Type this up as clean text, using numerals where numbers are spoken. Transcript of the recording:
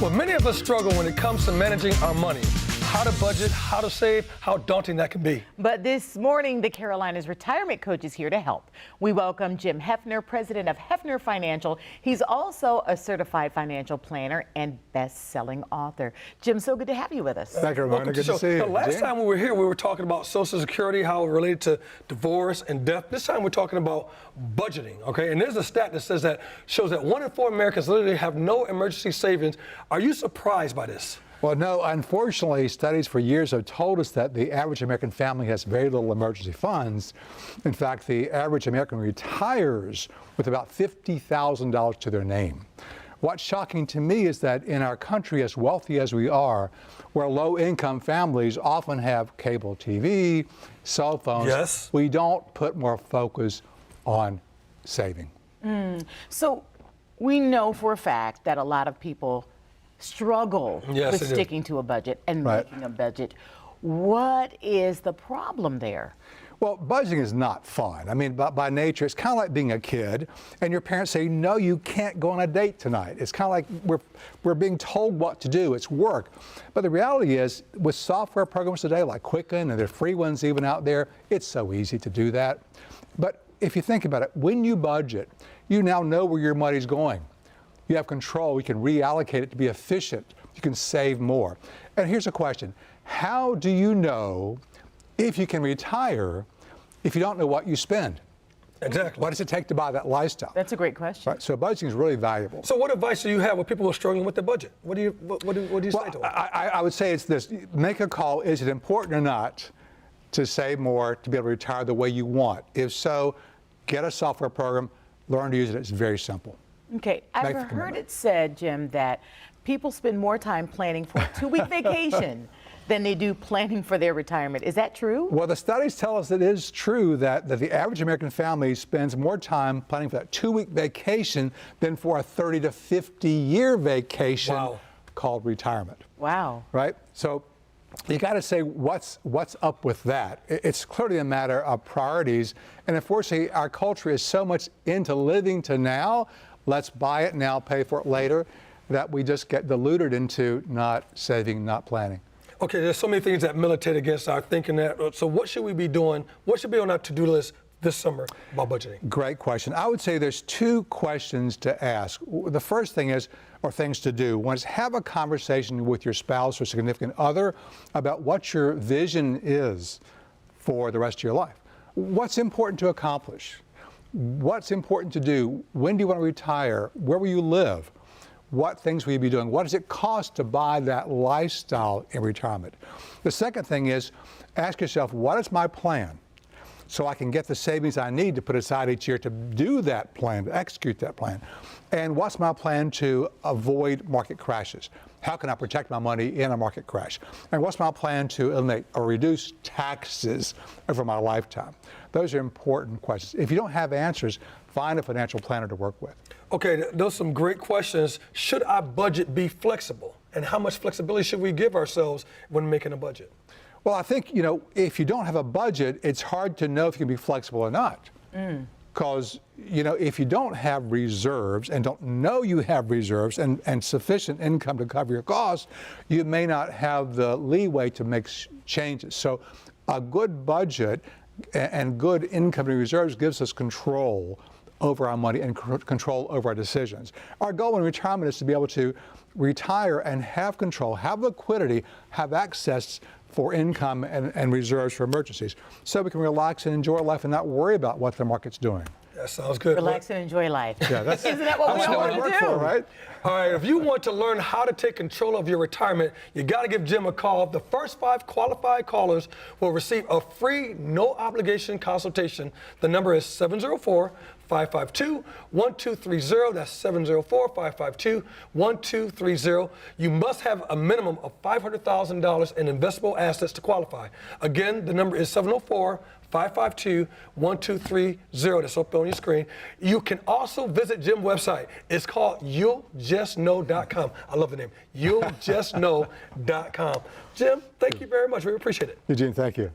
Well, many of us struggle when it comes to managing our money. How to budget, how to save, how daunting that can be. But this morning, the Carolinas retirement coach is here to help. We welcome Jim Heafner, president of Heafner Financial. He's also a certified financial planner and best-selling author. Jim, so good to have you with us. Thank you, Ramona. Good to see you. The last time we were here, we were talking about Social Security, how it related to divorce and death. This time we're talking about budgeting, okay? And there's a stat that shows that 1 in 4 Americans literally have no emergency savings. Are you surprised by this? Well, no, unfortunately, studies for years have told us that the average American family has very little emergency funds. In fact, the average American retires with about $50,000 to their name. What's shocking to me is that in our country, as wealthy as we are, where low-income families often have cable TV, cell phones, yes, we don't put more focus on saving. So we know for a fact that a lot of people struggle with sticking to a budget and making a budget. What is the problem there? Well, budgeting is not fun. I mean, by nature, it's kind of like being a kid, and your parents say, no, you can't go on a date tonight. It's kind of like we're being told what to do. It's work. But the reality is, with software programs today, like Quicken, and there are free ones even out there, it's so easy to do that. But if you think about it, when you budget, you now know where your money's going. You have control. You can reallocate it to be efficient. You can save more. And here's a question. How do you know if you can retire if you don't know what you spend? Exactly. What does it take to buy that lifestyle? That's a great question. Right. So budgeting is really valuable. So what advice do you have when people are struggling with their budget? What do you say to them? I would say it's this. Make a call. Is it important or not to save more to be able to retire the way you want? If so, get a software program. Learn to use it. It's very simple. Okay, I've heard it said, Jim, that people spend more time planning for a 2-week vacation than they do planning for their retirement. Is that true? Well, the studies tell us it is true that the average American family spends more time planning for that 2-week vacation than for a 30 to 50-year vacation called retirement. Wow. Right? So you got to say what's up with that. It's clearly a matter of priorities. And unfortunately, our culture is so much into living to now. Let's buy it now, pay for it later, that we just get diluted into not saving, not planning. Okay, there's so many things that militate against our thinking that. So what should we be doing? What should be on our to-do list this summer about budgeting? Great question. I would say there's 2 questions to ask. The first thing is, or things to do, one is have a conversation with your spouse or significant other about what your vision is for the rest of your life. What's important to accomplish? What's important to do? When do you want to retire? Where will you live? What things will you be doing? What does it cost to buy that lifestyle in retirement? The second thing is ask yourself, what is my plan? So I can get the savings I need to put aside each year to do that plan, to execute that plan. And what's my plan to avoid market crashes? How can I protect my money in a market crash? And what's my plan to eliminate or reduce taxes over my lifetime? Those are important questions. If you don't have answers, find a financial planner to work with. Okay, those are some great questions. Should our budget be flexible? And how much flexibility should we give ourselves when making a budget? Well, I think, if you don't have a budget, it's hard to know if you can be flexible or not. Because, if you don't have reserves and don't know you have reserves and sufficient income to cover your costs, you may not have the leeway to make changes. So a good budget and good income and reserves gives us control over our money and control over our decisions. Our goal in retirement is to be able to retire and have control, have liquidity, have access for income and reserves for emergencies, so we can relax and enjoy life and not worry about what the market's doing. That sounds good. Relax and enjoy life. Yeah, Isn't that what we all want to do? Right? All right, if you want to learn how to take control of your retirement, you got to give Jim a call. The first 5 qualified callers will receive a free, no-obligation consultation. The number is 704-552-1230. That's 704-552-1230. You must have a minimum of $500,000 in investable assets to qualify. Again, the number is 704-552-1230. That's up on your screen. You can also visit Jim's website. It's called you'lljustknow.com. I love the name, you'lljustknow.com. Jim, thank you very much. We appreciate it. Eugene, thank you.